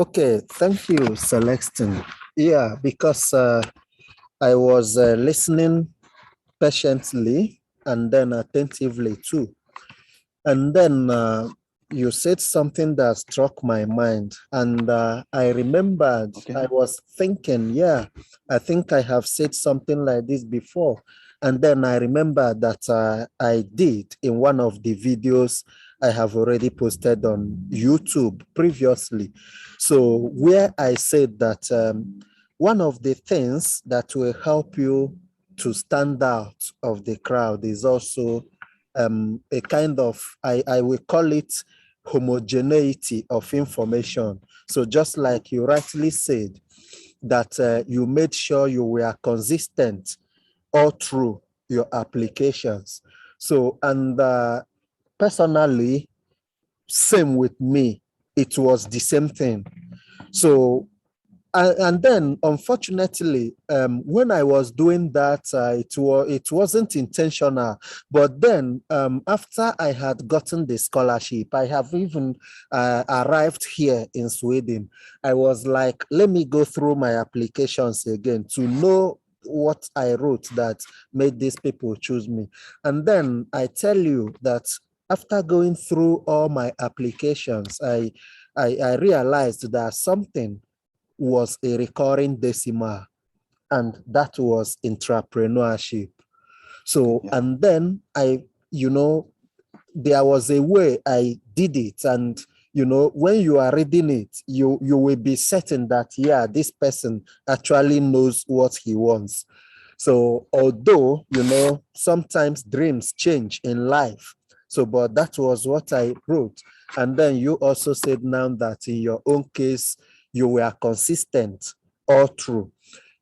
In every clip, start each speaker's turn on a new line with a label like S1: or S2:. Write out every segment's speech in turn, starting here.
S1: Okay, thank you, Celestine. Yeah, because I was listening patiently and then attentively too. And then you said something that struck my mind. And I remembered, I was thinking, yeah, I think I have said something like this before. And then I remember that I did in one of the videos I have already posted on YouTube previously. So, where I said that one of the things that will help you to stand out of the crowd is also a kind of, I will call it homogeneity of information. So just like you rightly said, that you made sure you were consistent all through your applications. So, and personally, same with me, it was the same thing. So and then unfortunately when I was doing that it wasn't intentional, but then after I had gotten the scholarship, I have even arrived here in Sweden. I was like, let me go through my applications again to know what I wrote that made these people choose me. And then I tell you that after going through all my applications, I realized that something was a recurring decimal, and that was entrepreneurship. So, and then there was a way I did it. And, when you are reading it, you will be certain that, yeah, this person actually knows what he wants. So, although, sometimes dreams change in life. So, but that was what I wrote. And then you also said now that in your own case, you were consistent all through.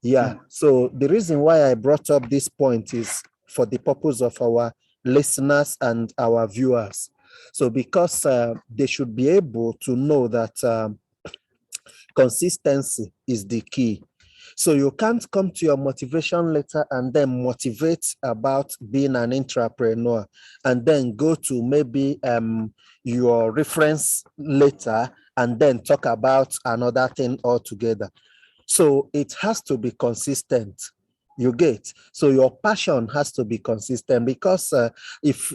S1: Yeah. So the reason why I brought up this point is for the purpose of our listeners and our viewers. So because they should be able to know that consistency is the key. So you can't come to your motivation letter and then motivate about being an entrepreneur and then go to maybe your reference letter and then talk about another thing altogether. So it has to be consistent. You get, so your passion has to be consistent, because if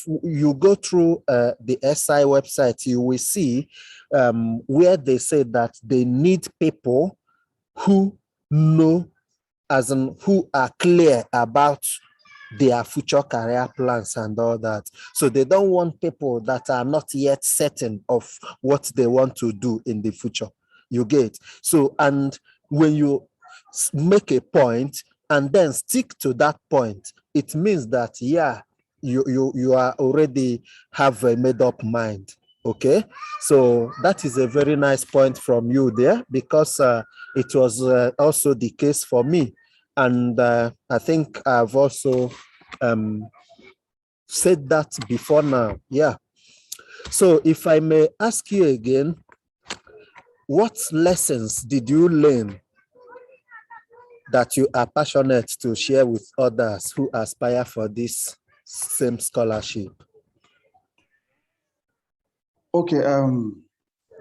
S1: you go through the SI website, you will see where they say that they need people who know, as in who are clear about their future career plans and all that. So they don't want people that are not yet certain of what they want to do in the future. You get, so, and when you make a point and then stick to that point, it means that, yeah, you are already have a made up mind. Okay, so that is a very nice point from you there, because it was also the case for me. And I think I've also said that before now. Yeah. So if I may ask you again, what lessons did you learn that you are passionate to share with others who aspire for this same scholarship?
S2: Okay,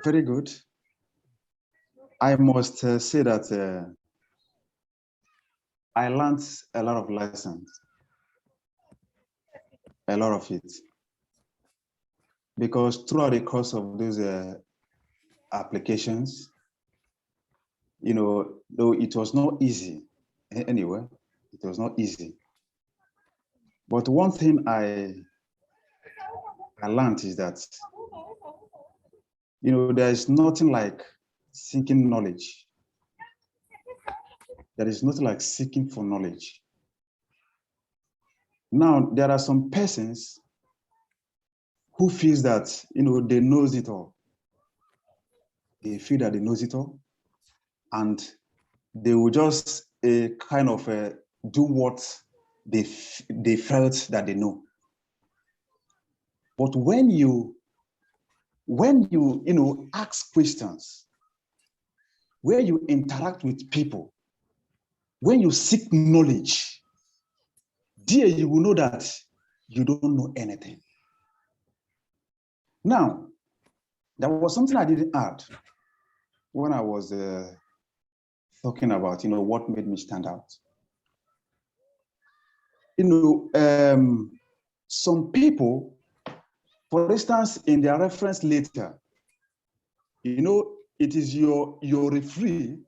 S2: very good. I must say that I learned a lot of lessons, a lot of it, because throughout the course of those applications, though it was not easy anyway, it was not easy. But one thing I learned is that, there is nothing like seeking knowledge. There is nothing like seeking for knowledge. Now, there are some persons who feels that, they knows it all. They feel that they knows it all, and they will just kind of do what they felt that they know. But when you ask questions, when you interact with people, when you seek knowledge, there you will know that you don't know anything. Now, there was something I didn't add. when I was talking about, what made me stand out. Some people, for instance, in their reference letter, it is your referee,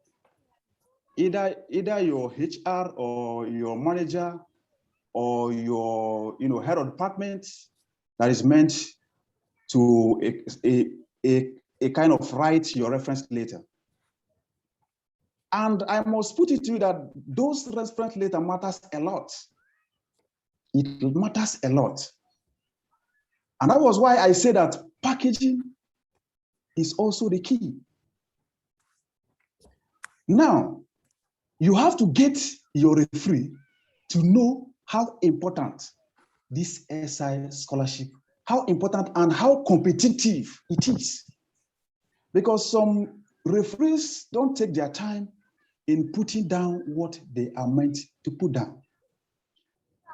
S2: either your HR or your manager or your head of department, that is meant to a kind of write your reference letter. And I must put it to you that those reference letter matters a lot. It matters a lot. And that was why I say that packaging is also the key. Now, you have to get your referee to know how important this SI scholarship, how important and how competitive it is. Because some referees don't take their time in putting down what they are meant to put down.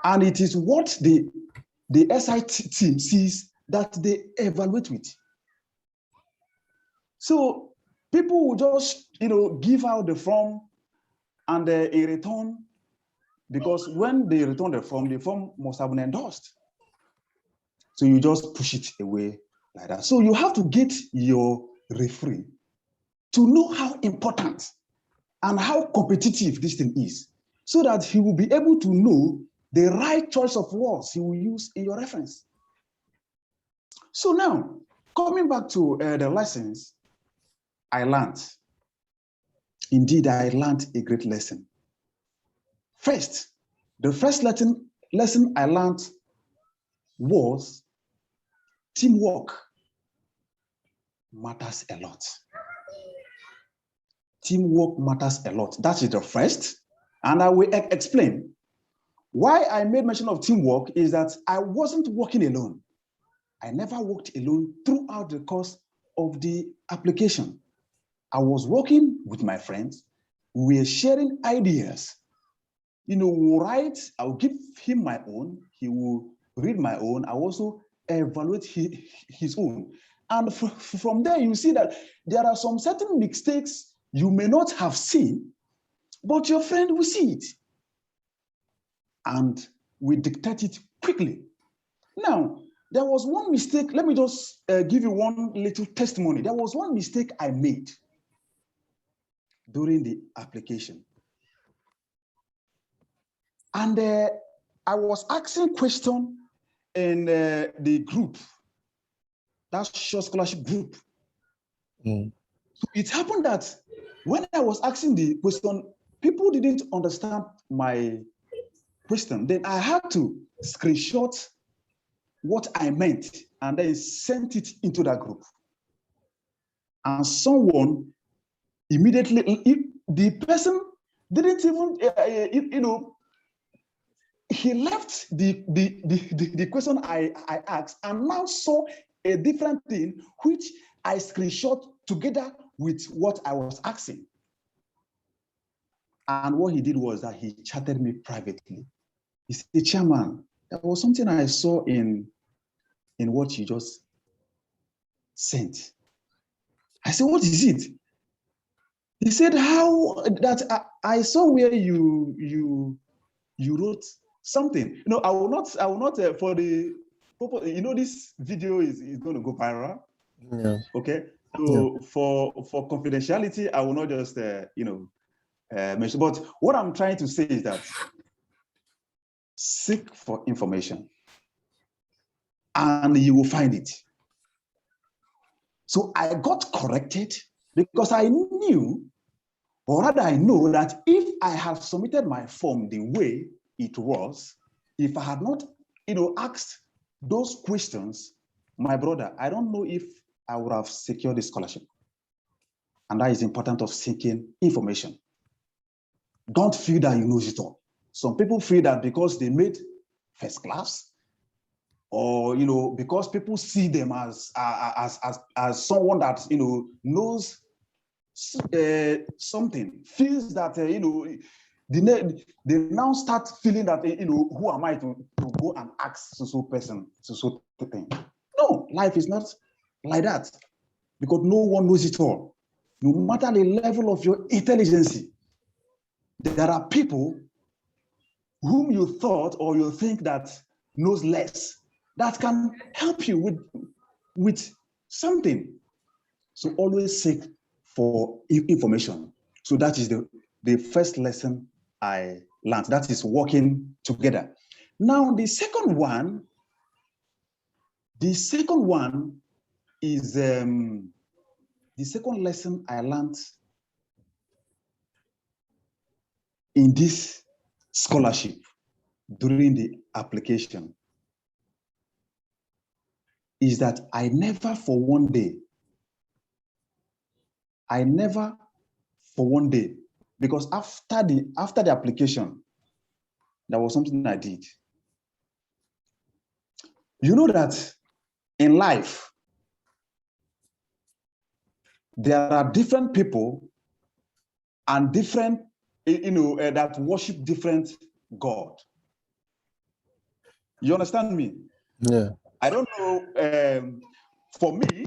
S2: And it is what the SI team sees that they evaluate with. So people will just, give out the form, and in return, because when they return the form must have been endorsed. So you just push it away like that. So you have to get your referee to know how important and how competitive this thing is, so that he will be able to know the right choice of words he will use in your reference. So now, coming back to the lessons I learned. Indeed, I learned a great lesson. First, the first lesson I learned was teamwork matters a lot. Teamwork matters a lot. That is the first. And I will explain. Why I made mention of teamwork is that I wasn't working alone. I never worked alone throughout the course of the application. I was working with my friends. We were sharing ideas. We'll write, I'll give him my own. He will read my own. I also evaluate his own. And from there, you see that there are some certain mistakes you may not have seen, but your friend will see it. And we dictate it quickly. Now, there was one mistake. Let me just give you one little testimony. There was one mistake I made during the application. And I was asking questions in the group, that short scholarship group. So it happened that when I was asking the question, people didn't understand my question. Then I had to screenshot what I meant and then sent it into that group. And someone immediately, the person didn't even, he left the question I asked and now saw a different thing, which I screenshot together with what I was asking. And what he did was that he chatted me privately. He said, "Chairman, there was something I saw in what you just sent." I said, "What is it?" He said, "How that I saw where you wrote something." I will not for the purpose, this video is going to go viral.
S1: Yeah.
S2: Okay. So for confidentiality, I will not just mention. But what I'm trying to say is that seek for information and you will find it. So I got corrected because I knew, or rather I know, that if I had submitted my form the way it was, if I had not, asked those questions, my brother, I don't know if I would have secured the scholarship. And that is important of seeking information. Don't feel that you know it all. Some people feel that because they made first class, or because people see them as someone that knows something, feels that they now start feeling that who am I to go and ask so person so thing. No, life is not like that, because no one knows it all. no matter the level of your intelligence, there are people whom you thought or you think that knows less that can help you with something. So always seek for information. So that is the first lesson I learned. That is working together. Now the second one is the second lesson I learned in this scholarship during the application is that I never for one day, because after the application, there was something I did. You know that in life, there are different people and different, that worship different God. You understand me?
S1: Yeah.
S2: I don't know. For me,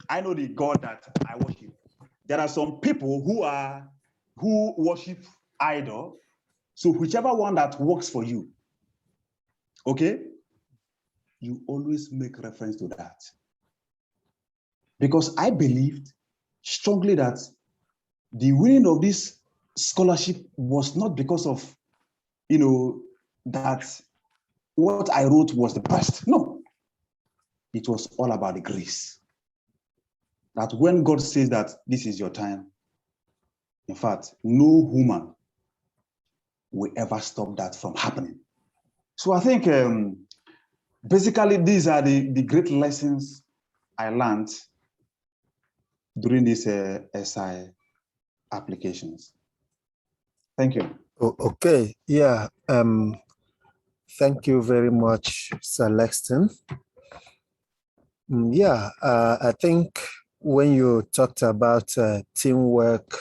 S2: I know the God that I worship. There are some people who worship idol. So whichever one that works for you, okay, you always make reference to that. Because I believed strongly that the winning of this scholarship was not because of, that what I wrote was the best. No, it was all about the grace. That when God says that this is your time, in fact, no human will ever stop that from happening. So I think basically these are the great lessons I learned during these SI applications. Thank you.
S1: Okay. Yeah. Thank you very much, Celestin. Yeah. I think when you talked about teamwork,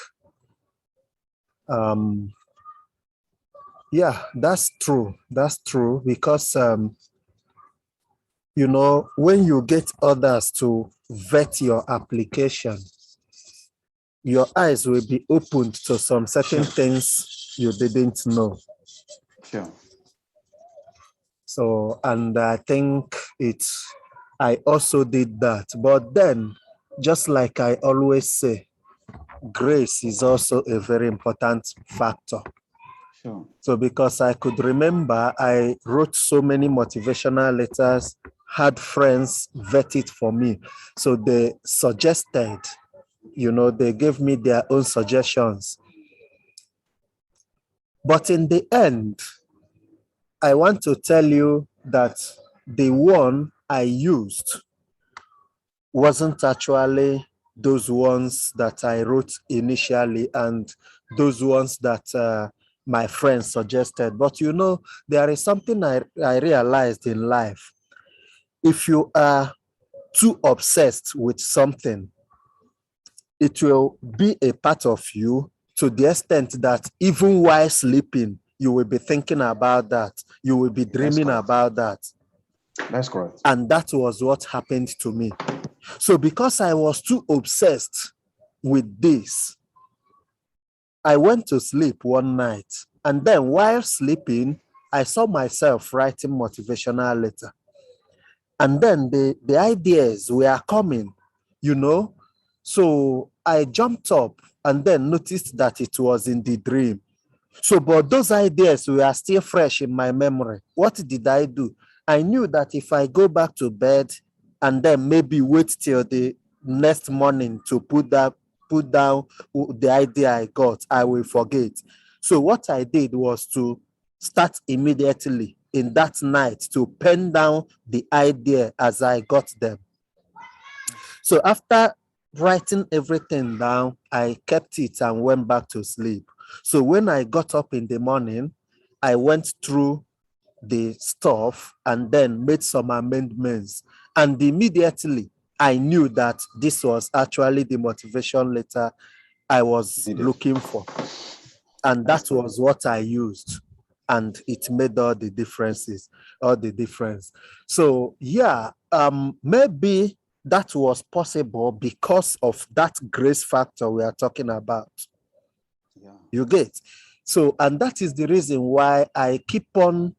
S1: yeah, that's true. That's true because when you get others to vet your application, your eyes will be opened to some certain things you didn't know.
S2: Sure.
S1: So, and I think I also did that. But then, just like I always say, grace is also a very important factor.
S2: Sure.
S1: So, because I could remember, I wrote so many motivational letters, had friends vet it for me. So they suggested, they gave me their own suggestions. But in the end, I want to tell you that the one I used wasn't actually those ones that I wrote initially and those ones that my friends suggested. But there is something I realized in life. If you are too obsessed with something, it will be a part of you to the extent that even while sleeping, you will be thinking about that. You will be dreaming about that.
S2: That's correct.
S1: And that was what happened to me. So because I was too obsessed with this, I went to sleep one night. And then while sleeping, I saw myself writing motivational letter. And then the ideas were coming, So I jumped up and then noticed that it was in the dream. So, but those ideas were still fresh in my memory. What did I do? I knew that if I go back to bed and then maybe wait till the next morning to put down the idea I got, I will forget. So what I did was to start immediately in that night to pen down the idea as I got them. So after writing everything down, I kept it and went back to sleep. So when I got up in the morning, I went through the stuff and then made some amendments. And immediately I knew that this was actually the motivation letter I was looking for. And that was what I used. And it made all the difference. So yeah, maybe that was possible because of that grace factor we are talking about.
S2: Yeah.
S1: You get? So, and that is the reason why I keep on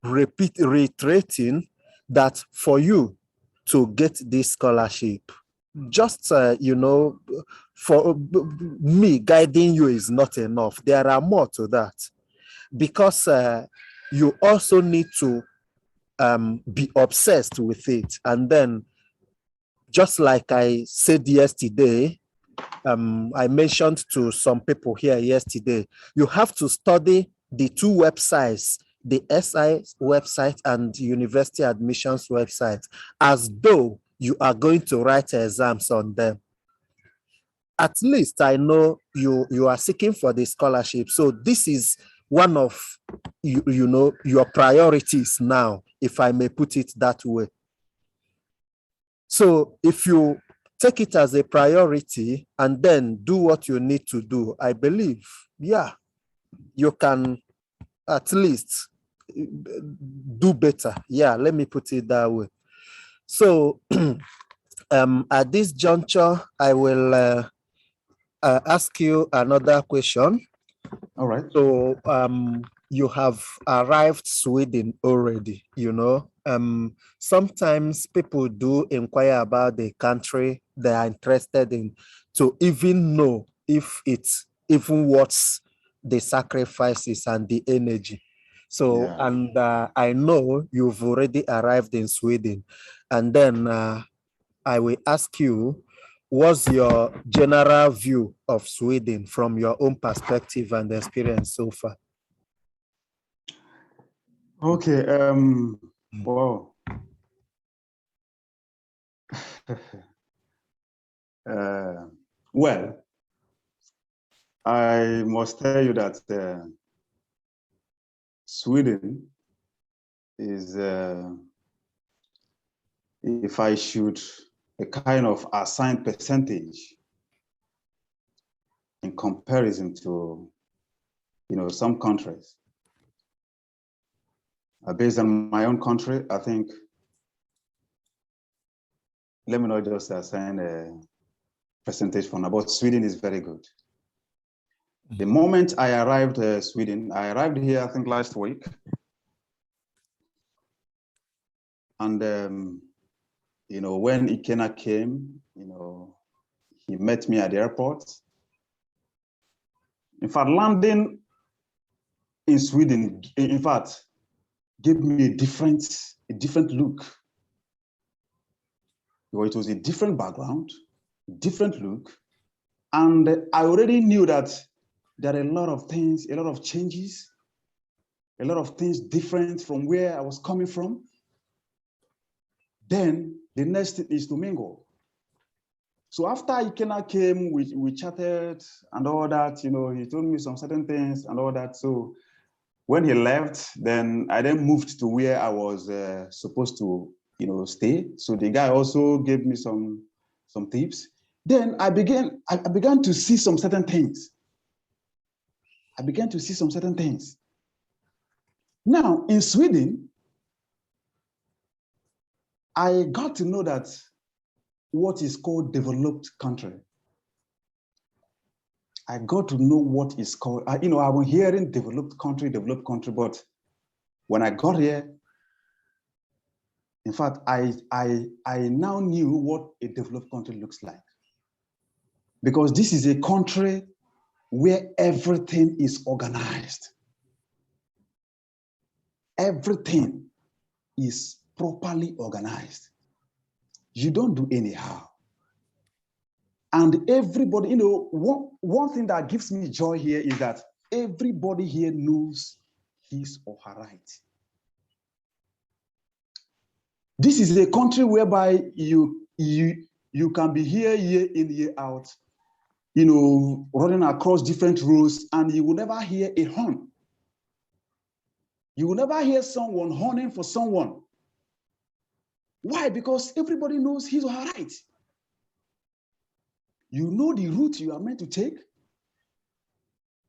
S1: reiterating that for you to get this scholarship, just, for me guiding you is not enough. There are more to that, because you also need to be obsessed with it. And then, just like I said yesterday, I mentioned to some people here yesterday, you have to study the two websites, the SI website and university admissions website, as though you are going to write exams on them. At least I know you are seeking for the scholarship. So this is one of your priorities now, if I may put it that way. So if you take it as a priority and then do what you need to do, I believe, yeah, you can at least do better. Yeah, let me put it that way. So at this juncture, I will ask you another question.
S2: All right.
S1: So you have arrived Sweden already, sometimes people do inquire about the country they are interested in, to even know if it's even worth the sacrifices and the energy. So,
S2: Yeah.
S1: and I know you've already arrived in Sweden, and then I will ask you, what's your general view of Sweden from your own perspective and experience so far?
S2: Okay. Wow. Well, I must tell you that Sweden is, if I should a kind of assign percentage in comparison to, some countries. Based on my own country, I think, let me not just assign a percentage for now, but Sweden is very good. The moment I arrived Sweden, I arrived here, I think last week. And, when Ikena came, he met me at the airport. In fact, landing in Sweden, in fact, gave me a different look. It was a different background, different look. And I already knew that there are a lot of things, a lot of changes, a lot of things different from where I was coming from. Then the next thing is to mingle. So after Ikena came, we chatted and all that, he told me some certain things and all that. So when he left, then I then moved to where I was supposed to, stay. So the guy also gave me some tips. Then I began to see some certain things. Now, in Sweden, I got to know that what is called developed country. I got to know what is called, I've been hearing developed country, but when I got here, in fact, I now knew what a developed country looks like. Because this is a country where everything is organized. Everything is properly organized. You don't do anyhow. And everybody, one thing that gives me joy here is that everybody here knows his or her right. This is a country whereby you can be here year in, year out, running across different roads, and you will never hear a horn. You will never hear someone horning for someone. Why? Because everybody knows his or her right. You know the route you are meant to take.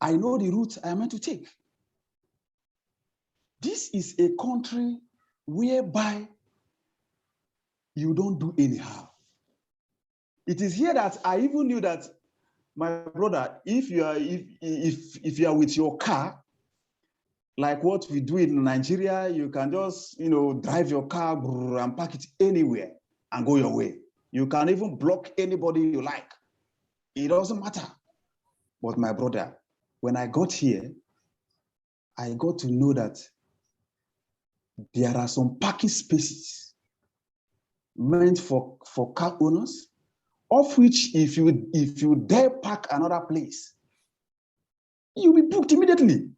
S2: I know the route I am meant to take. This is a country whereby you don't do anyhow. It is here that I even knew that, my brother, if you are with your car, like what we do in Nigeria, you can just drive your car and park it anywhere and go your way. You can even block anybody you like. It doesn't matter. But my brother, when I got here, I got to know that there are some parking spaces meant for car owners, of which if you dare park another place, you'll be booked immediately.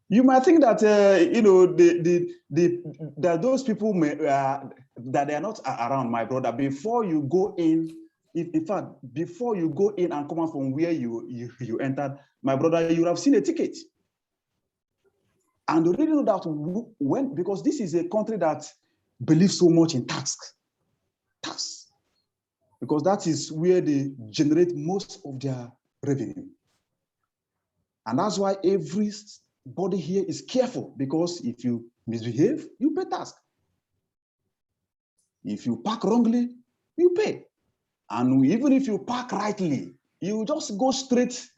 S2: You might think that that those people that they are not around, my brother. Before you go in, in fact, before you go in and come out from where you entered, my brother, you have seen a ticket. And you really know that because this is a country that believes so much in tax, because that is where they generate most of their revenue. And that's why everybody here is careful, because if you misbehave, you pay tax. If you park wrongly, you pay. And even if you park rightly, you just go straight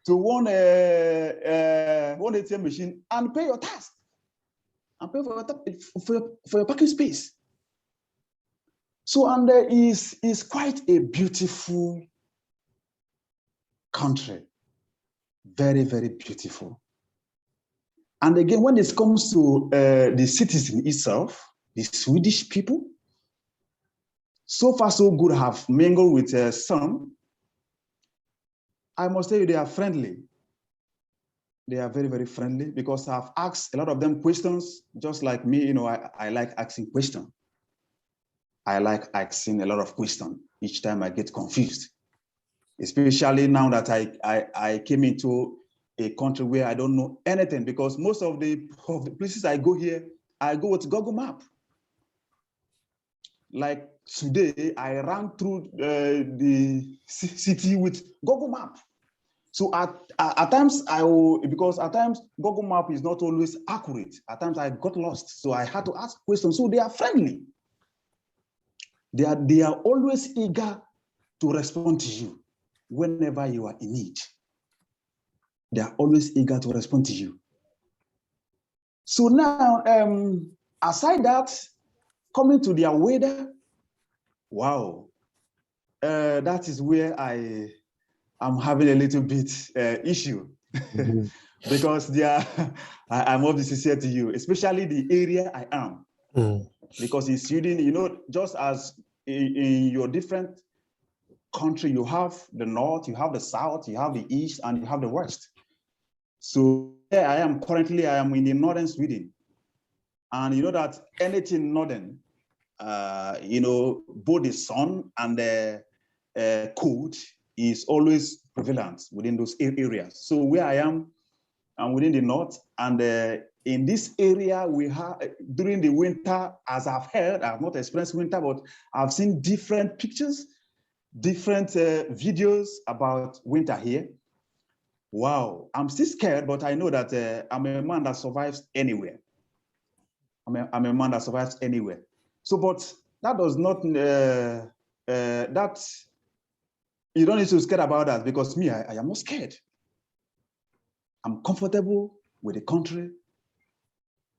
S2: to one ATM machine and pay your tax and pay for your parking space. So, and there is quite a beautiful country. Very, very beautiful. And again, when it comes to the citizen itself, the Swedish people, so far so good, have mingled with some. I must tell you, they are friendly. They are very, very friendly, because I've asked a lot of them questions, just like me. I like asking questions. I like asking a lot of questions. Each time I get confused, especially now that I came into a country where I don't know anything, because most of the places I go here, I go with Google Map. Like today, I ran through the city with Google Map. So at times because at times Google Map is not always accurate. At times I got lost, so I had to ask questions. So they are friendly. They are always eager to respond to you whenever you are in need. They are always eager to respond to you. So now, aside that, coming to their weather, wow, that is where I'm having a little bit issue. Mm-hmm. Because I'm obviously sincere to you, especially the area I am. Mm. Because in Sweden, just as in your different country, you have the north, you have the south, you have the east, and you have the west. So where I am currently, I am in the northern Sweden. And you know that anything northern, both the sun and the cold is always prevalent within those areas. So where I am, I'm within the north, and in this area, we have, during the winter, as I've heard, I've not experienced winter, but I've seen different pictures, different videos about winter here. Wow, I'm still scared, but I know that I'm a man that survives anywhere. I'm a man that survives anywhere. So, but that does not, that, you don't need to be scared about that, because me, I am not scared. I'm comfortable with the country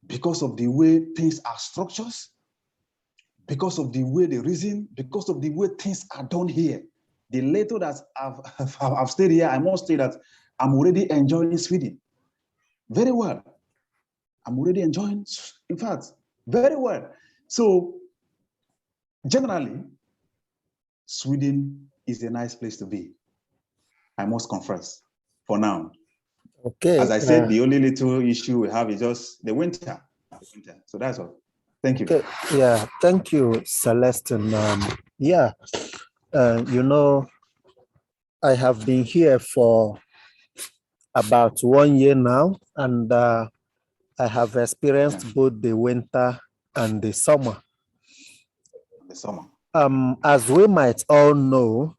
S2: because of the way things are structured, because of the way they reason, because of the way things are done here. The little that I've stayed here, I must say that I'm already enjoying Sweden very well. I'm already enjoying, in fact, very well. So generally, Sweden is a nice place to be, I must confess, for now.
S1: Okay.
S2: As I said, the only little issue we have is just the winter. So that's all. Thank you.
S1: Okay. Yeah, thank you, Celestine. Yeah, I have been here for about 1 year now, and I have experienced both the winter and the summer. As we might all know,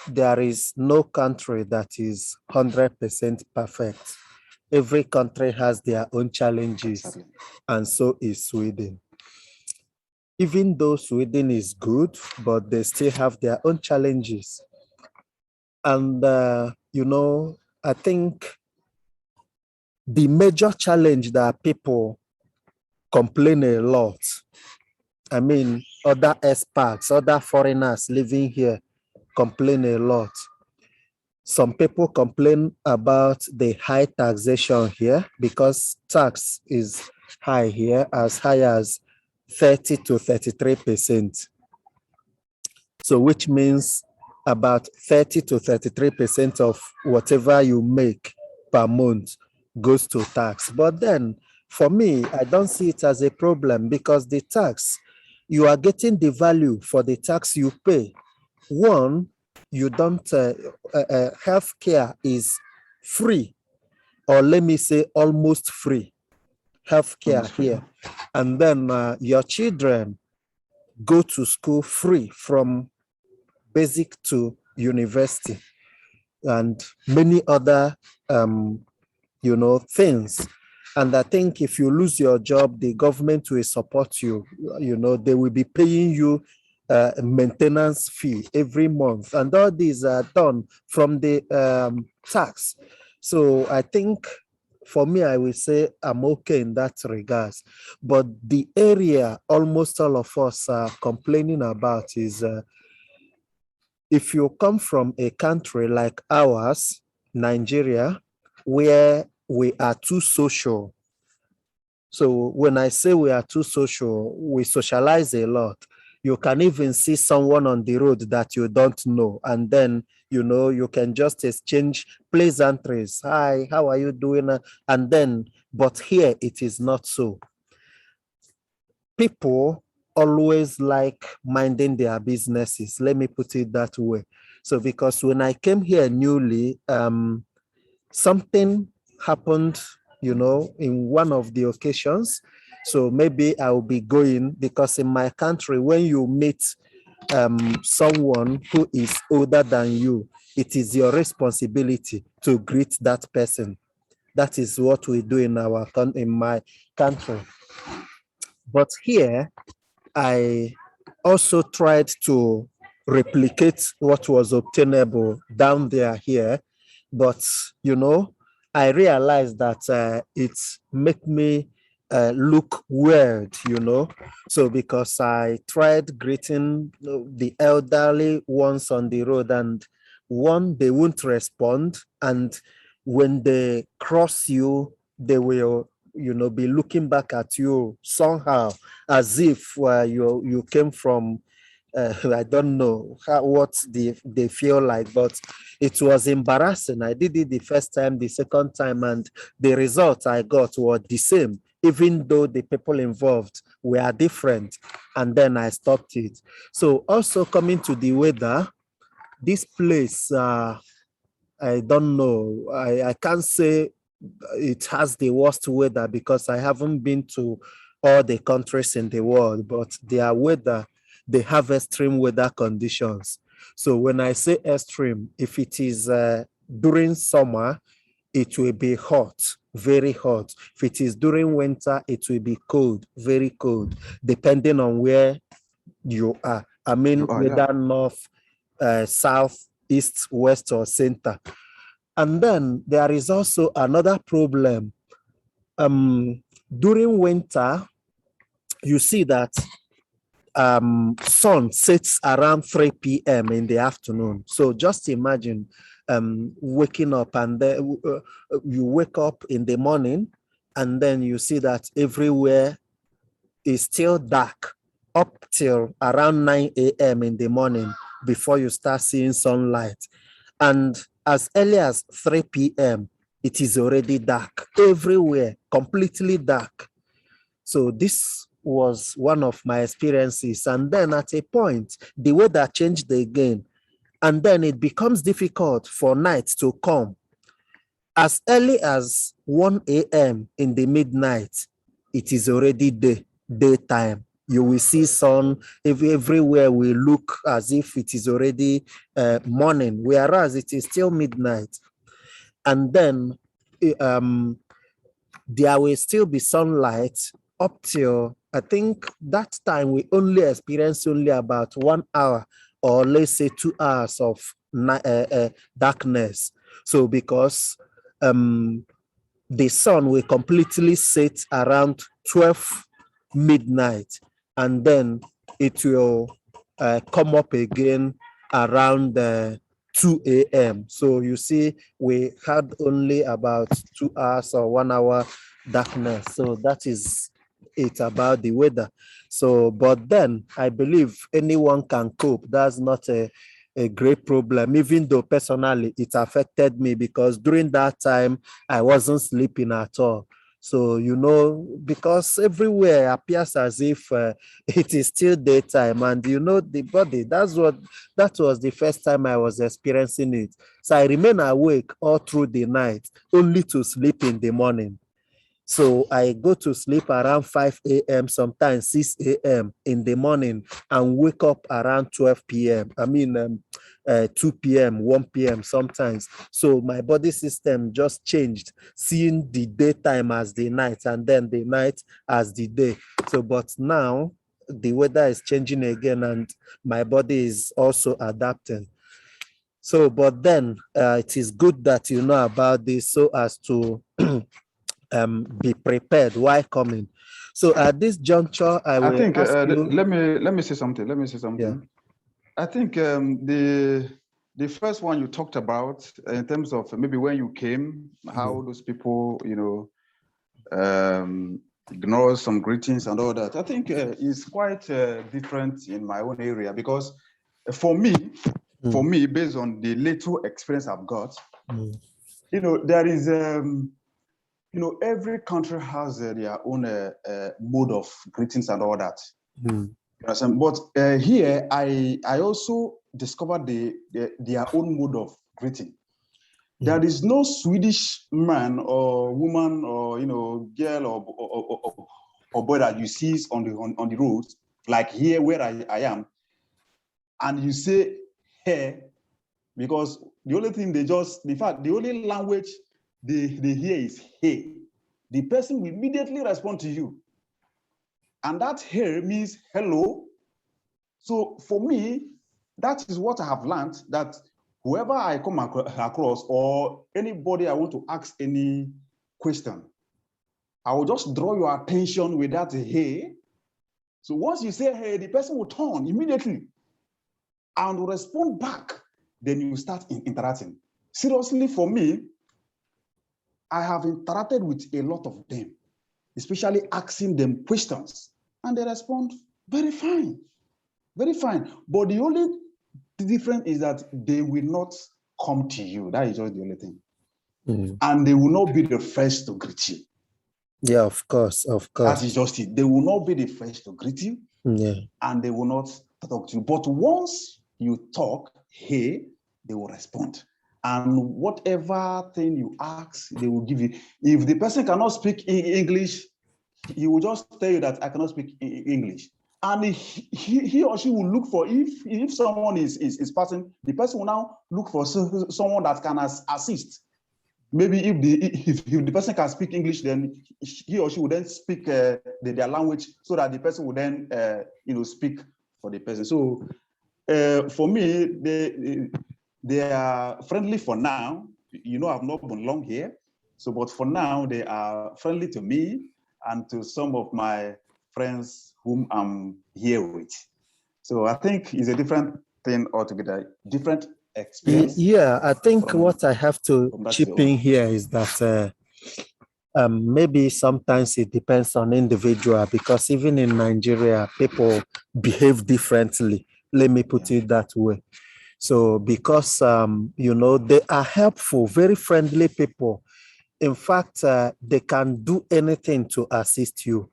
S1: there is no country that is 100% perfect. Every country has their own challenges, and so is Sweden. even though Sweden is good, but they still have their own challenges. And, I think the major challenge that people complain a lot, I mean, other expats, other foreigners living here complain a lot. Some people complain about the high taxation here because tax is high here, as high as 30 to 33%. So which means about 30 to 33% of whatever you make per month goes to tax. But then for me, I don't see it as a problem because the tax, you are getting the value for the tax you pay. One, you don't, healthcare is free, or let me say almost free healthcare here. And then your children go to school free from basic to university and many other, things. And I think if you lose your job, the government will support you. They will be paying you a maintenance fee every month. And all these are done from the tax. So I think for me, I will say I'm okay in that regards. But the area almost all of us are complaining about is if you come from a country like ours, Nigeria, where we are too social. So when I say we are too social, we socialize a lot. You can even see someone on the road that you don't know. And then, you can just exchange pleasantries. Hi, how are you doing? And then, but here it is not so. People always like minding their businesses. Let me put it that way. So because when I came here newly, something happened, in one of the occasions. So maybe I'll be going because in my country, when you meet someone who is older than you, it is your responsibility to greet that person. That is what we do in my country. But here, I also tried to replicate what was obtainable down there here. But, I realized that it make me look weird, So because I tried greeting the elderly ones on the road, and one, they won't respond. And when they cross you, they will, be looking back at you somehow as if you came from I don't know what they feel like, but it was embarrassing. I did it the first time, the second time, and the results I got were the same, even though the people involved were different. And then I stopped it. So also coming to the weather, this place, I don't know. I can't say it has the worst weather because I haven't been to all the countries in the world, but their weather, they have extreme weather conditions. So when I say extreme, if it is during summer, it will be hot, very hot. If it is during winter, it will be cold, very cold, depending on where you are. I mean, whether north, south, east, west, or center. And then there is also another problem. During winter, you see that sun sets around 3 p.m. in the afternoon. So just imagine waking up and then you wake up in the morning and then you see that everywhere is still dark up till around 9 a.m. in the morning before you start seeing sunlight. And as early as 3 p.m., it is already dark everywhere, completely dark. So this was one of my experiences. And then at a point, the weather changed again. And then it becomes difficult for night to come. As early as 1 a.m. in the midnight, it is already daytime. You will see sun everywhere. We look as if it is already morning, whereas it is still midnight. And then there will still be sunlight up till I think that time we only experienced only about 1 hour or let's say 2 hours of darkness. So because um, the sun will completely set around 12 midnight, and then it will come up again around 2 a.m. So you see, we had only about 2 hours or 1 hour darkness. So that is it about the weather. So, but then I believe anyone can cope. That's not a great problem, even though personally it affected me because during that time I wasn't sleeping at all. So, because everywhere appears as if it is still daytime, and the body, that was the first time I was experiencing it. So I remain awake all through the night, only to sleep in the morning. So I go to sleep around 5 a.m., sometimes 6 a.m. in the morning, and wake up around 12 p.m. 2 p.m., 1 p.m. sometimes. So my body system just changed, seeing the daytime as the night and then the night as the day. So, but now the weather is changing again and my body is also adapting. So, but then it is good that you know about this so as to be prepared while coming. So at this juncture, I
S2: I
S1: will
S2: think
S1: ask you.
S2: let me say something. Let me say something.
S1: Yeah.
S2: I think the first one you talked about in terms of maybe when you came, how those people ignore some greetings and all that. I think is quite different in my own area because for me, based on the little experience I've got, there is every country has their own mode of greetings and all that. But here, I also discovered their own mode of greeting. There is no Swedish man or woman or girl or boy that you see on the road like here where I am, and you say hey, because the only thing the only language they hear is hey. The person will immediately respond to you. And that hey means hello. So for me, that is what I have learned, that whoever I come across or anybody I want to ask any question, I will just draw your attention with that hey. So once you say hey, the person will turn immediately and will respond back. Then you start interacting. Seriously, for me, I have interacted with a lot of them, especially asking them questions, and they respond very fine. Very fine. But the only difference is that they will not come to you. That is just the only thing. And they will not be the first to greet you.
S1: Yeah, of course, of course.
S2: That is just it. They will not be the first to greet you.
S1: Yeah.
S2: And they will not talk to you. But once you talk, hey, they will respond. And whatever thing you ask, they will give you. If the person cannot speak English, he will just tell you that I cannot speak English. And he or she will look for, if someone is passing, the person will now look for someone that can assist. Maybe if the person can speak English, then he or she will then speak their language so that the person will then speak for the person. So for me, they are friendly for now. I've not been long here. So, but for now, they are friendly to me and to some of my friends whom I'm here with. So I think it's a different thing altogether, different experience.
S1: Yeah, I think what I have to chip in here is that maybe sometimes it depends on individual, because even in Nigeria, people behave differently. Let me put it that way. So because, they are helpful, very friendly people. In fact, they can do anything to assist you.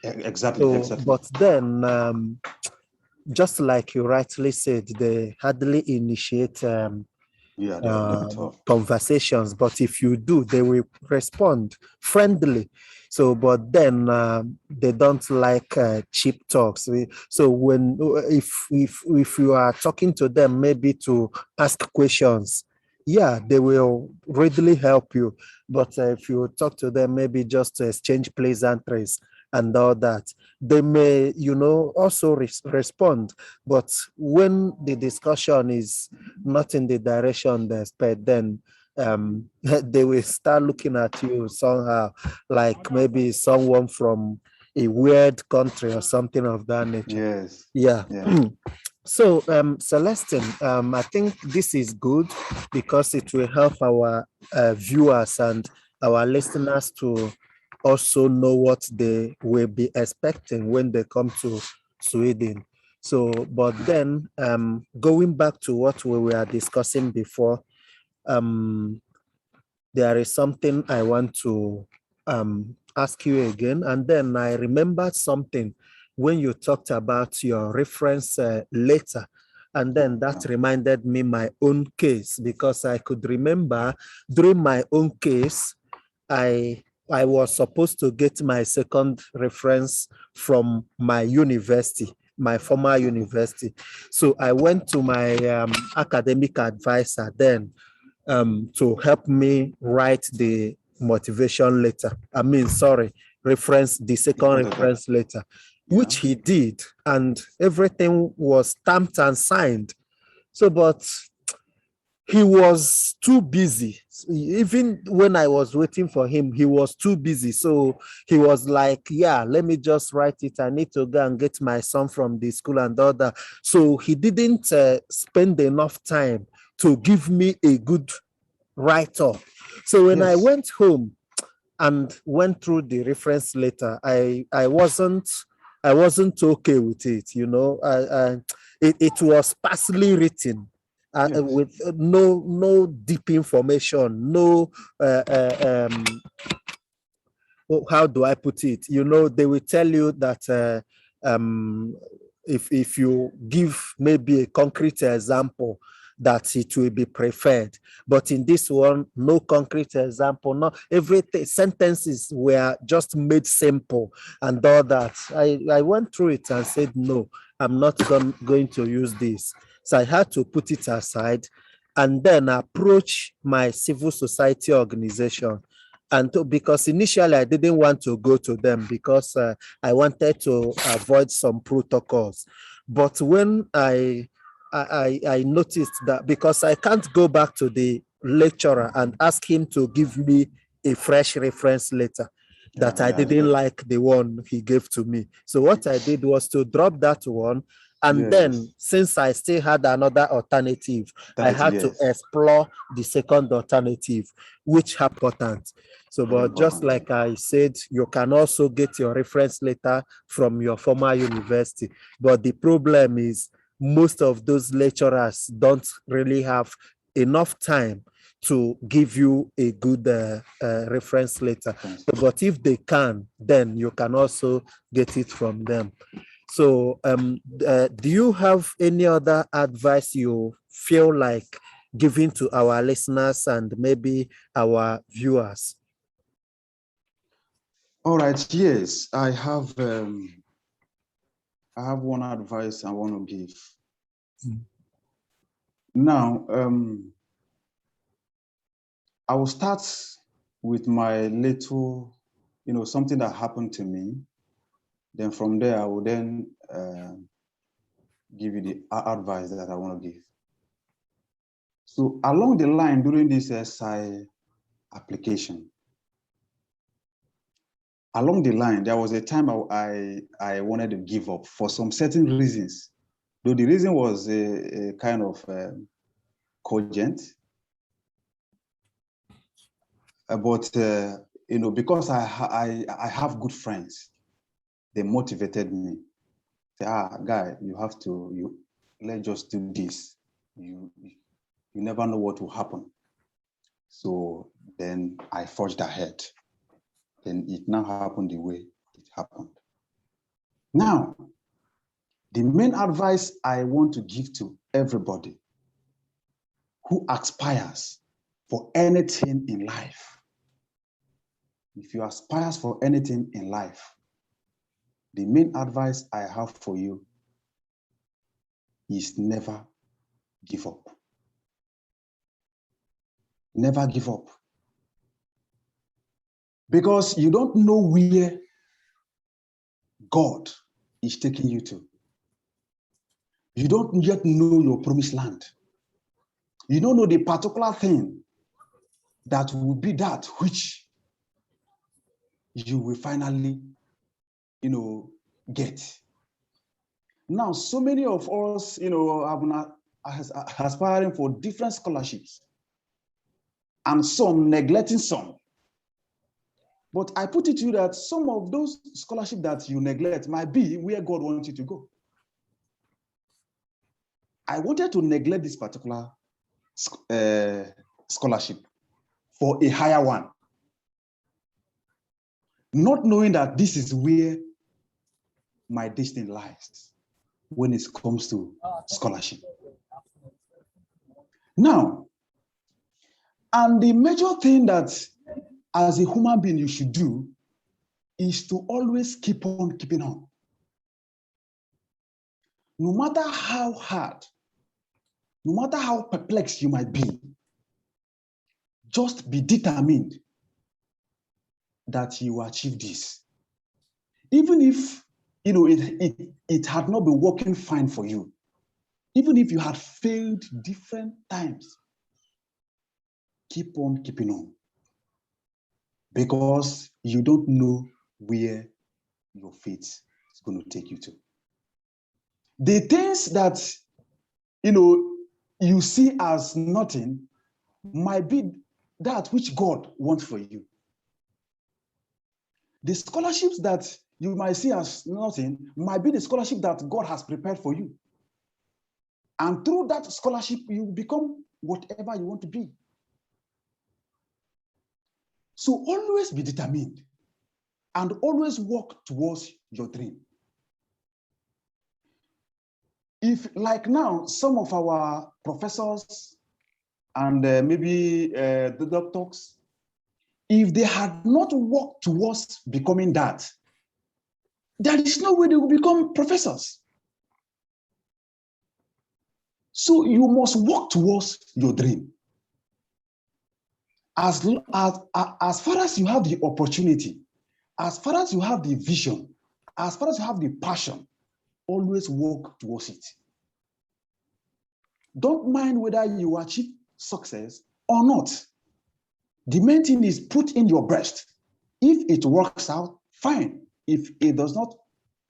S2: Exactly,
S1: So,
S2: exactly.
S1: but then, just like you rightly said, they hardly initiate conversations. But if you do, they will respond friendly. So, but then they don't like cheap talks. So when if you are talking to them, maybe to ask questions, yeah, they will readily help you. But if you talk to them, maybe just to exchange pleasantries, and all that. They may, also respond, but when the discussion is not in the direction they expect, then they will start looking at you somehow, like maybe someone from a weird country or something of that nature.
S2: Yes.
S1: Yeah.
S2: Yeah.
S1: So, Celestine, I think this is good because it will help our viewers and our listeners to also know what they will be expecting when they come to Sweden. So, but then going back to what we were discussing before, um, there is something I want to ask you again. And then I remembered something when you talked about your reference letter. And then that reminded me my own case, because I could remember during my own case, I was supposed to get my second reference from my university, my former university. So I went to my academic advisor then to help me write the motivation letter. Reference, the second reference letter, which he did, and everything was stamped and signed. So, but he was too busy. Even when I was waiting for him, he was too busy. So he was like, yeah, let me just write it. I need to go and get my son from the school and all that. So he didn't spend enough time to give me a good write-up. So when I went home and went through the reference letter, I wasn't okay with it. It was sparsely written, with no deep information, no how do I put it? They will tell you that if you give maybe a concrete example, that it will be preferred. But in this one, no concrete example, no, everything, sentences were just made simple and all that. I went through it and said, no, I'm not going to use this. So I had to put it aside and then approach my civil society organization. Because initially I didn't want to go to them because I wanted to avoid some protocols. But when I noticed that, because I can't go back to the lecturer and ask him to give me a fresh reference letter, that I didn't like the one he gave to me. So what I did was to drop that one. And then, since I still had another alternative, I had to explore the second alternative, which important. So, but just like I said, you can also get your reference letter from your former university. But the problem is most of those lecturers don't really have enough time to give you a good reference letter. But if they can, then you can also get it from them. So do you have any other advice you feel like giving to our listeners and maybe our viewers?
S2: All right. Yes, I have one advice I want to give. Now, I will start with my little, something that happened to me. Then from there, I will then give you the advice that I want to give. So along the line during this SI application, along the line, there was a time I wanted to give up for some certain reasons. Though the reason was a kind of cogent, but because I have good friends, they motivated me. Say, guy, let's just do this. You never know what will happen. So then I forged ahead. Then it now happened the way it happened. Now, the main advice I want to give to everybody who aspires for anything in life, if you aspire for anything in life, the main advice I have for you is never give up. Never give up. Because you don't know where God is taking you to. You don't yet know your promised land. You don't know the particular thing that will be that which you will finally, get. Now, so many of us, have been aspiring for different scholarships, and some neglecting some. But I put it to you that some of those scholarships that you neglect might be where God wants you to go. I wanted to neglect this particular scholarship for a higher one, not knowing that this is where my destiny lies when it comes to scholarship. Now, and the major thing that as a human being you should do is to always keep on keeping on. No matter how hard, no matter how perplexed you might be, just be determined that you will achieve this. Even if it had not been working fine for you, even if you had failed different times, keep on keeping on, because you don't know where your fate is going to take you to. The things that you see as nothing might be that which God wants for you. The scholarships that you might see as nothing might be the scholarship that God has prepared for you. And through that scholarship, you become whatever you want to be. So always be determined and always work towards your dream. If, like now, some of our professors and maybe the doctors, if they had not worked towards becoming that, there is no way they will become professors. So you must work towards your dream. As far as you have the opportunity, as far as you have the vision, as far as you have the passion, always work towards it. Don't mind whether you achieve success or not. The main thing is put in your best. If it works out, fine. If it does not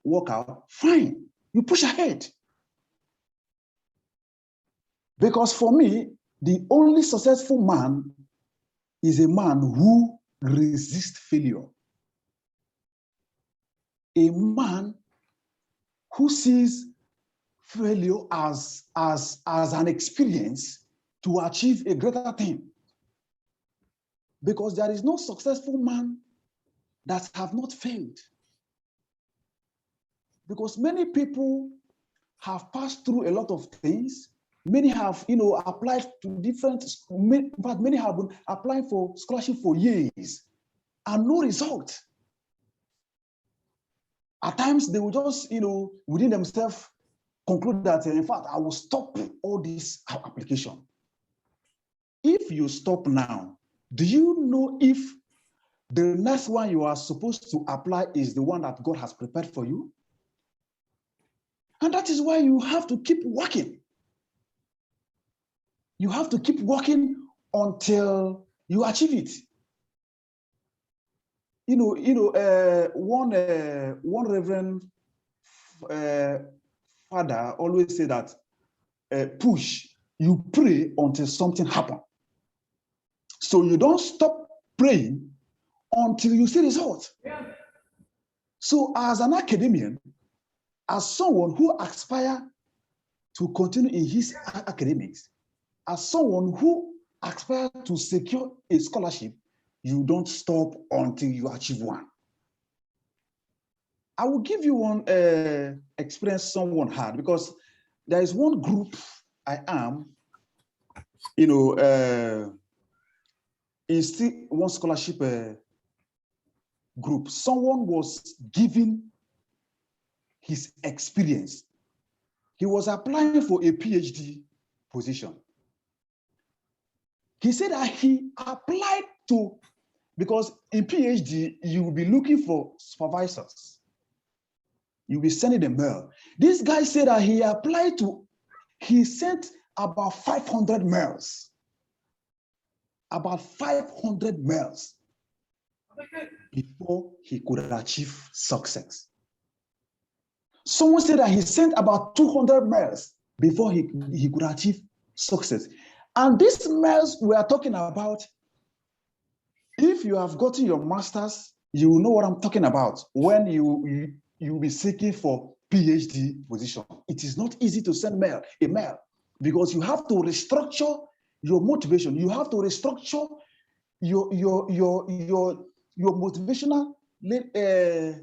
S2: work out, fine. You push ahead. Because for me, the only successful man is a man who resists failure. A man who sees failure as an experience to achieve a greater thing. Because there is no successful man that have not failed. Because many people have passed through a lot of things. Many have, applied to different, in fact, many have been applying for scholarship for years and no result. At times, they will just, within themselves, conclude that, in fact, I will stop all this application. If you stop now, do you know if the next one you are supposed to apply is the one that God has prepared for you? And that is why you have to keep working. You have to keep working until you achieve it. One reverend father always say that you pray until something happens. So you don't stop praying until you see results. Yeah. So as an academician, as someone who aspires to continue in his academics, as someone who aspires to secure a scholarship, you don't stop until you achieve one. I will give you one experience someone had, because there is one group I am, is still one scholarship group. Someone was giving his experience. He was applying for a PhD position. He said that he applied to, because in PhD, you will be looking for supervisors. You'll be sending a mail. This guy said that he sent about 500 mails. About 500 mails before he could achieve success. Someone said that he sent about 200 mails before he could achieve success. And these mails we are talking about, if you have gotten your master's, you will know what I'm talking about when you will be seeking for PhD position. It is not easy to send a mail, because you have to restructure your motivation. You have to restructure your motivational later.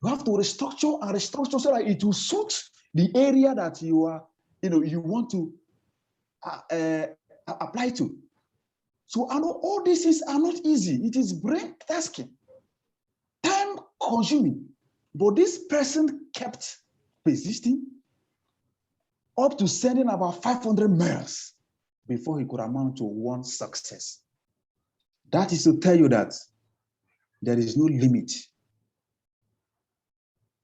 S2: You have to restructure so that it will suit the area that you want to apply to. So I know all these are not easy. It is brain tasking, time consuming. But this person kept persisting up to sending about 500 mails before he could amount to one success. That is to tell you that there is no limit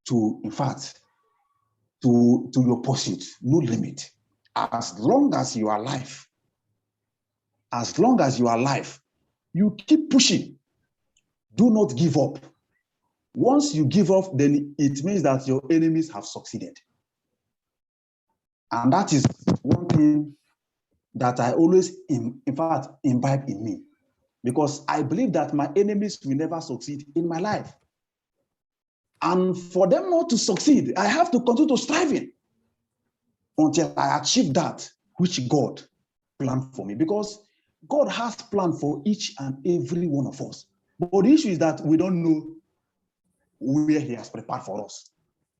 S2: to your pursuit, no limit. As long as you are alive, you keep pushing. Do not give up. Once you give up, then it means that your enemies have succeeded. And that is one thing that I always, imbibe in me, because I believe that my enemies will never succeed in my life. And for them not to succeed, I have to continue to striving until I achieve that which God planned for me, because God has planned for each and every one of us. But the issue is that we don't know where he has prepared for us.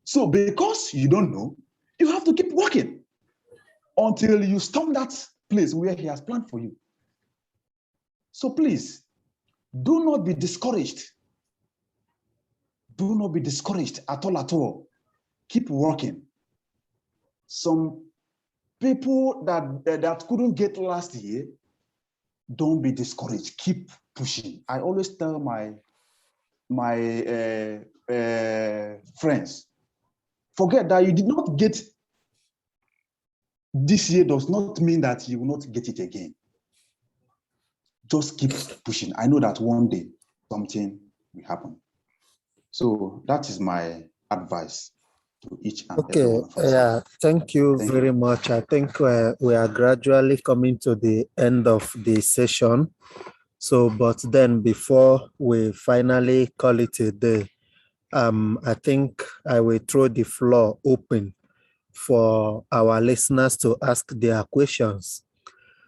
S2: So because you don't know, you have to keep working until you storm that place where he has planned for you. So please, do not be discouraged. Do not be discouraged at all. Keep working. Some people that couldn't get last year, don't be discouraged. Keep pushing. I always tell my friends, forget that you did not get this year does not mean that you will not get it again. Just keep pushing. I know that one day something will happen. So that is my advice to each and every one of us.
S1: Yeah, thank you very much. I think we are gradually coming to the end of the session. So, but then before we finally call it a day, I think I will throw the floor open for our listeners to ask their questions.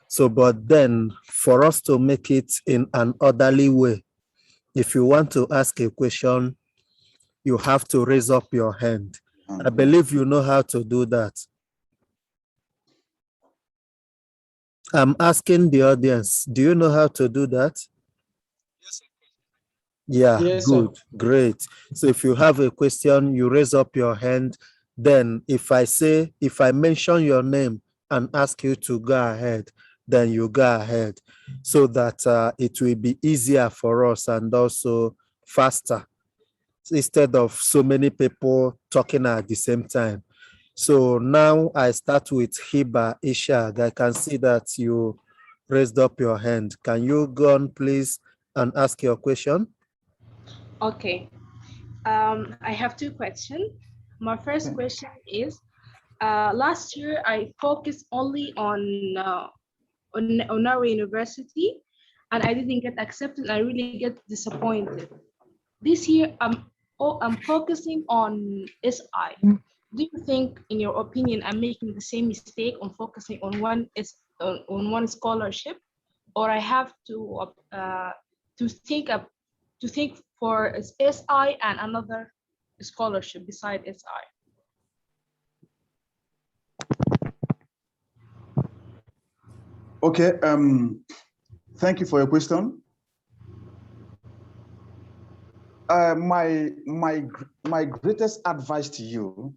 S1: So, but then for us to make it in an orderly way, if you want to ask a question, you have to raise up your hand. I believe you know how to do that. I'm asking the audience, do you know how to do that?
S3: Yes, sir.
S1: Yeah,
S3: Yes,
S1: good,
S3: sir.
S1: great. So if you have a question, you raise up your hand. Then if I mention your name and ask you to go ahead, then you go ahead, so that it will be easier for us and also faster, instead of so many people talking at the same time. So now I start with Hiba Ishag. I can see that you raised up your hand. Can you go on, please, and ask your question?
S4: Okay. I have two questions. My first question is, last year I focused only on our university, and I didn't get accepted. I really get disappointed. This year I'm focusing on SI. Do you think, in your opinion, I'm making the same mistake on focusing on one scholarship, or I have to think for SI and another scholarship beside SI?
S2: Okay. Thank you for your question. My greatest advice to you: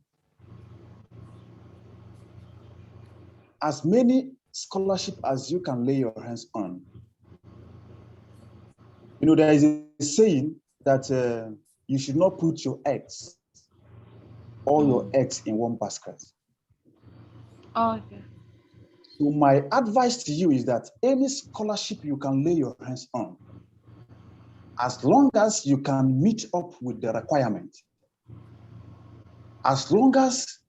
S2: as many scholarship as you can lay your hands on. There is a saying that you should not put all your eggs in one basket.
S4: Okay.
S2: So my advice to you is that any scholarship you can lay your hands on, as long as you can meet up with the requirement, as long as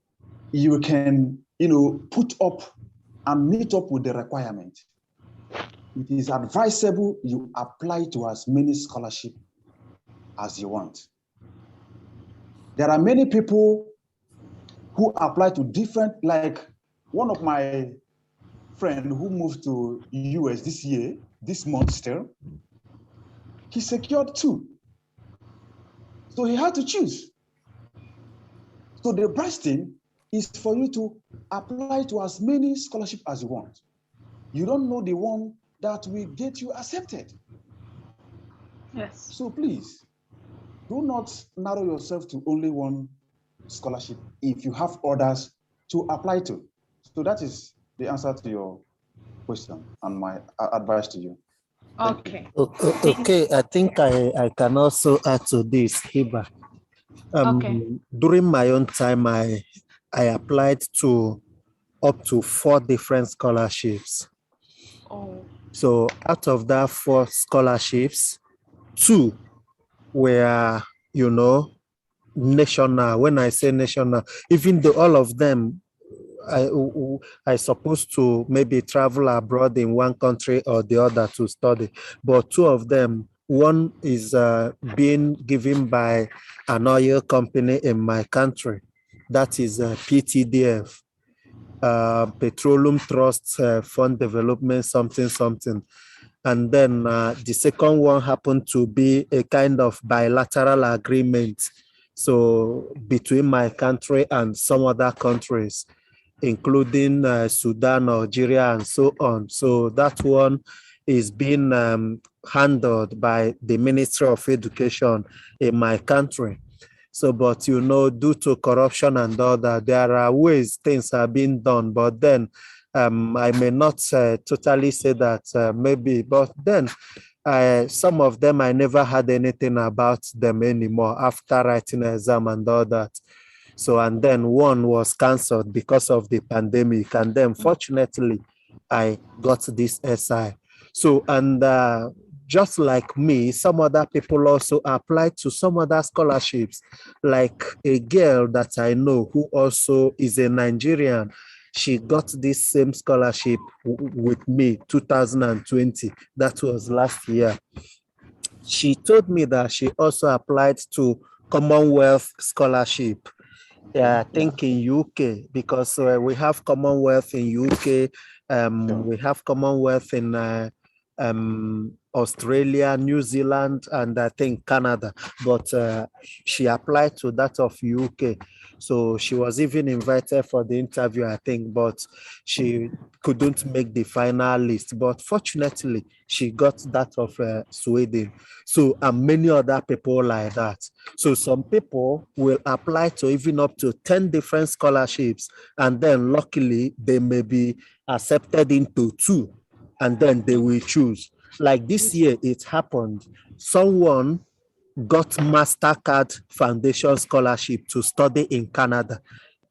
S2: you can, put up and meet up with the requirement, it is advisable you apply to as many scholarships as you want. There are many people who apply to different, like one of my friend who moved to US this month still, he secured 2. So he had to choose. So the best thing is for you to apply to as many scholarships as you want. You don't know the one that will get you accepted.
S4: Yes.
S2: So please, do not narrow yourself to only one scholarship if you have others to apply to. So that is the answer to your question and my advice to you.
S4: Okay.
S1: Okay, I think I can also add to this, Hiba.
S4: Okay.
S1: During my own time, I applied to up to 4 different scholarships.
S4: Oh.
S1: So out of that 4 scholarships, 2 were, national. When I say national, even though all of them, I supposed to maybe travel abroad in one country or the other to study, but 2 of them, one is being given by an oil company in my country, that is PTDF, Petroleum Trust Fund Development, something. And then the second one happened to be a kind of bilateral agreement, so between my country and some other countries, including Sudan, Algeria, and so on. So that one is being handled by the Ministry of Education in my country. So, but due to corruption and all that, there are ways things are being done. But then I may not totally say that maybe, but then some of them, I never had anything about them anymore after writing an exam and all that. So, and then one was canceled because of the pandemic. And then fortunately, I got this SI. So, and just like me, some other people also applied to some other scholarships, like a girl that I know who also is a Nigerian. She got this same scholarship with me, 2020. That was last year. She told me that she also applied to Commonwealth Scholarship. Yeah, I think in UK, because we have Commonwealth in UK, we have Commonwealth in Australia, New Zealand, and I think Canada. But she applied to that of UK. So she was even invited for the interview, I think, but she couldn't make the final list. But fortunately, she got that of Sweden. So, and many other people like that. So some people will apply to even up to 10 different scholarships, and then luckily they may be accepted into 2, and then they will choose. Like this year, it happened. Someone got MasterCard Foundation scholarship to study in Canada,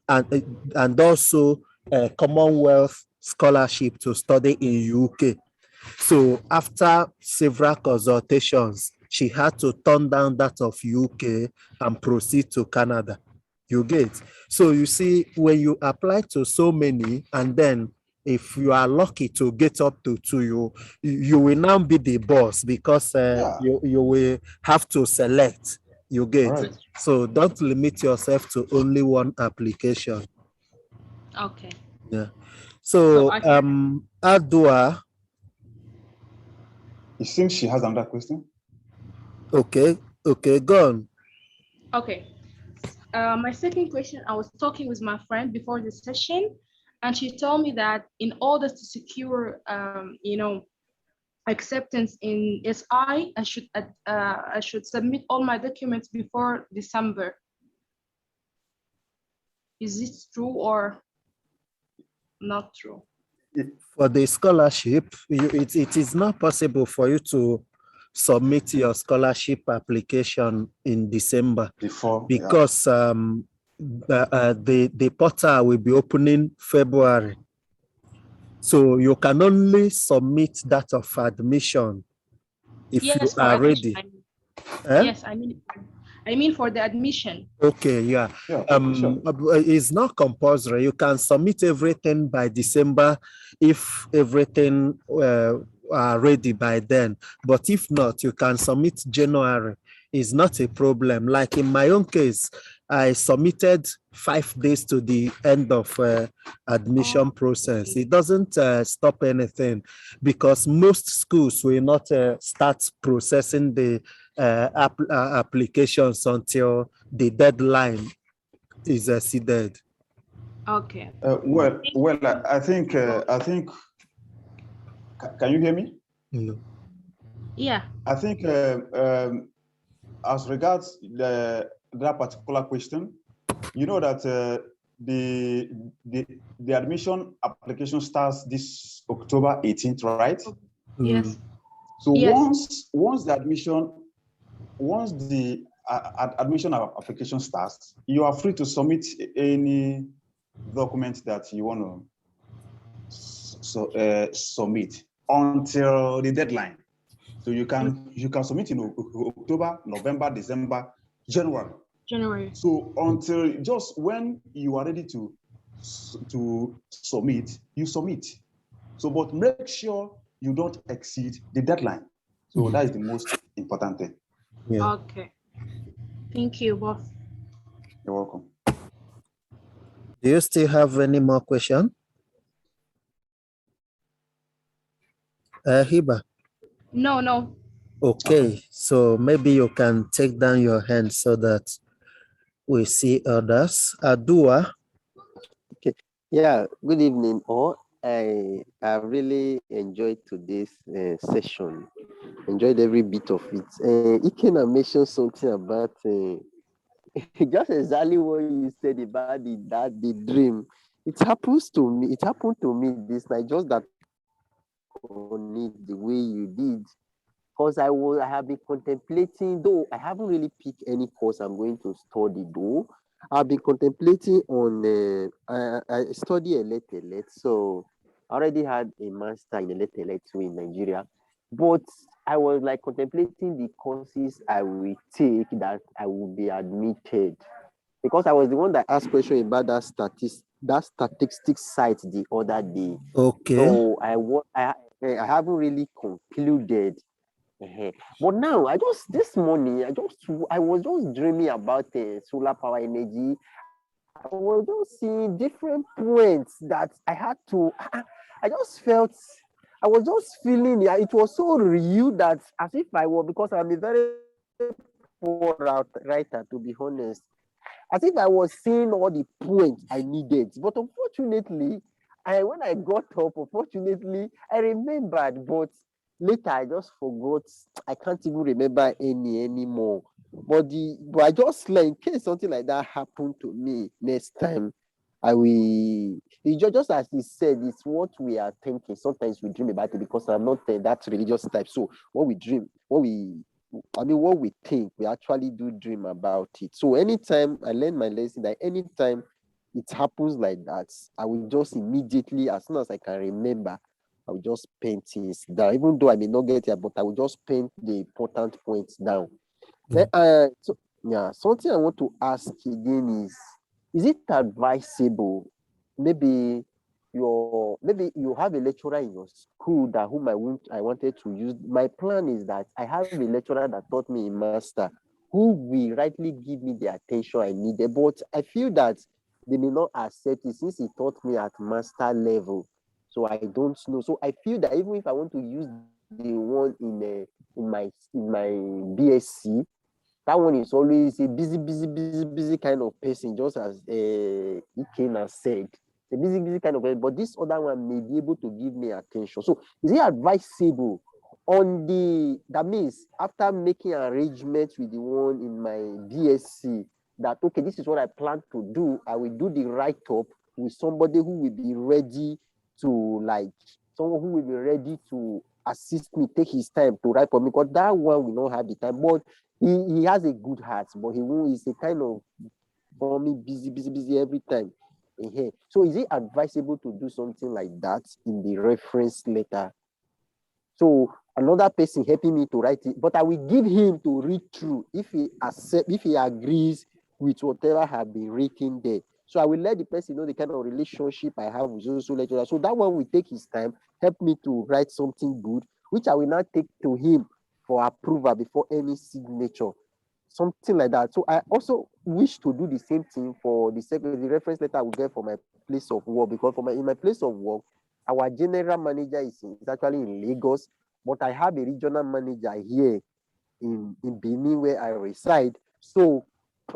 S1: and also a Commonwealth scholarship to study in UK. So after several consultations, she had to turn down that of UK and proceed to Canada. You get? So you see, when you apply to so many, and then if you are lucky to get up to 2, you will now be the boss, because you will have to select. You get?
S2: Right.
S1: So don't limit yourself to only one application.
S4: Okay.
S1: Yeah. So Adua.
S2: It seems she has another question.
S1: Okay, go on.
S4: Okay. My second question, I was talking with my friend before the session, and she told me that in order to secure, acceptance in SI, I should submit all my documents before December. Is this true or not true?
S1: For the scholarship, it is not possible for you to submit your scholarship application in December
S2: Before, yeah.
S1: because the portal will be opening February. So you can only submit that of admission if you
S4: Yes, for
S1: are
S4: admission.
S1: ready. Eh?
S4: Yes, I mean for the admission.
S1: Okay, yeah.
S2: Yeah, sure.
S1: It's not compulsory. You can submit everything by December if everything are ready by then. But if not, you can submit January. It's not a problem. Like in my own case, I submitted 5 days to the end of admission process.
S4: Okay.
S1: It doesn't stop anything because most schools will not start processing the applications until the deadline is exceeded.
S4: Okay.
S2: Well,
S4: Thank
S2: well,
S4: you.
S2: I think, can you hear me?
S1: No.
S4: Yeah.
S2: I think as regards that particular question, you know that the admission application starts this October 18th, right?
S4: Yes.
S2: So
S4: Yes.
S2: once the admission application starts, you are free to submit any document that you want to submit until the deadline. So you can submit in October, November, December, January.
S4: January.
S2: So until just when you are ready to submit, you submit. So, but make sure you don't exceed the deadline. So that is the most important thing.
S1: Yeah.
S4: Okay. Thank you, both.
S2: You're welcome.
S1: Do you still have any more questions? Hiba.
S4: No.
S1: Okay, so maybe you can take down your hand so that we see others. Adua.
S3: Okay. Yeah. Good evening, all. I really enjoyed today's session. Enjoyed every bit of it. Ikena mentioned something about just exactly what you said about the dream. It happens to me. It happened to me this night. Just that on it the way you did. Because I have been contemplating, though I haven't really picked any course I'm going to study, though. I've been contemplating on, I study elect, so I already had a master in elect in Nigeria. But I was like contemplating the courses I will take that I will be admitted. Because I was the one that asked question about that statistics site the other day.
S1: Okay.
S3: So I haven't really concluded. But now this morning I was just dreaming about solar power energy. I was just seeing different points that I had to. I just felt. I was just feeling it. It was so real that as if I was, because I'm a very poor writer, to be honest, as if I was seeing all the points I needed. But unfortunately, when I got up, unfortunately, I remembered, but later I just forgot. I can't even remember any anymore. But I just like in case something like that happened to me next time, I will. It's just as he said, it's what we are thinking. Sometimes we dream about it because I'm not that religious type. So what we dream, what we think, we actually do dream about it. So anytime I learn my lesson, that anytime it happens like that, I will just immediately, as soon as I can remember, I will just paint things down. Even though I may not get it, but I will just paint the important points down. So yeah, something I want to ask again is it advisable? Maybe you have a lecturer in your school that whom I wanted to use. My plan is that I have a lecturer that taught me a master who will rightly give me the attention I needed. But I feel that they may not accept it since he taught me at master level. So I don't know. So I feel that even if I want to use the one in my BSc, that one is always a busy kind of person, just as Ikena said. A busy kind of person, but this other one may be able to give me attention. So is it advisable that means after making arrangements with the one in my BSc that okay, this is what I plan to do, I will do the write-up with somebody who will be ready to someone who will be ready to assist me, take his time to write for me, because that one will not have the time. But he has a good heart, but he won't. He's a kind of for me busy every time. So is it advisable to do something like that in the reference letter? So another person helping me to write it, but I will give him to read through if he agrees with whatever have been written there. So I will let the person know the kind of relationship I have with also lecturer. So that one will take his time, help me to write something good, which I will now take to him for approval before any signature. Something like that. So I also wish to do the same thing for the reference letter I will get for my place of work, because in my place of work, our general manager is actually in Lagos, but I have a regional manager here in Benin where I reside. So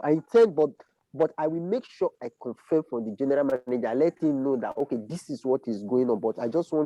S3: I intend, but I will make sure I confirm from the general manager, let him know that okay, this is what is going on. But I just want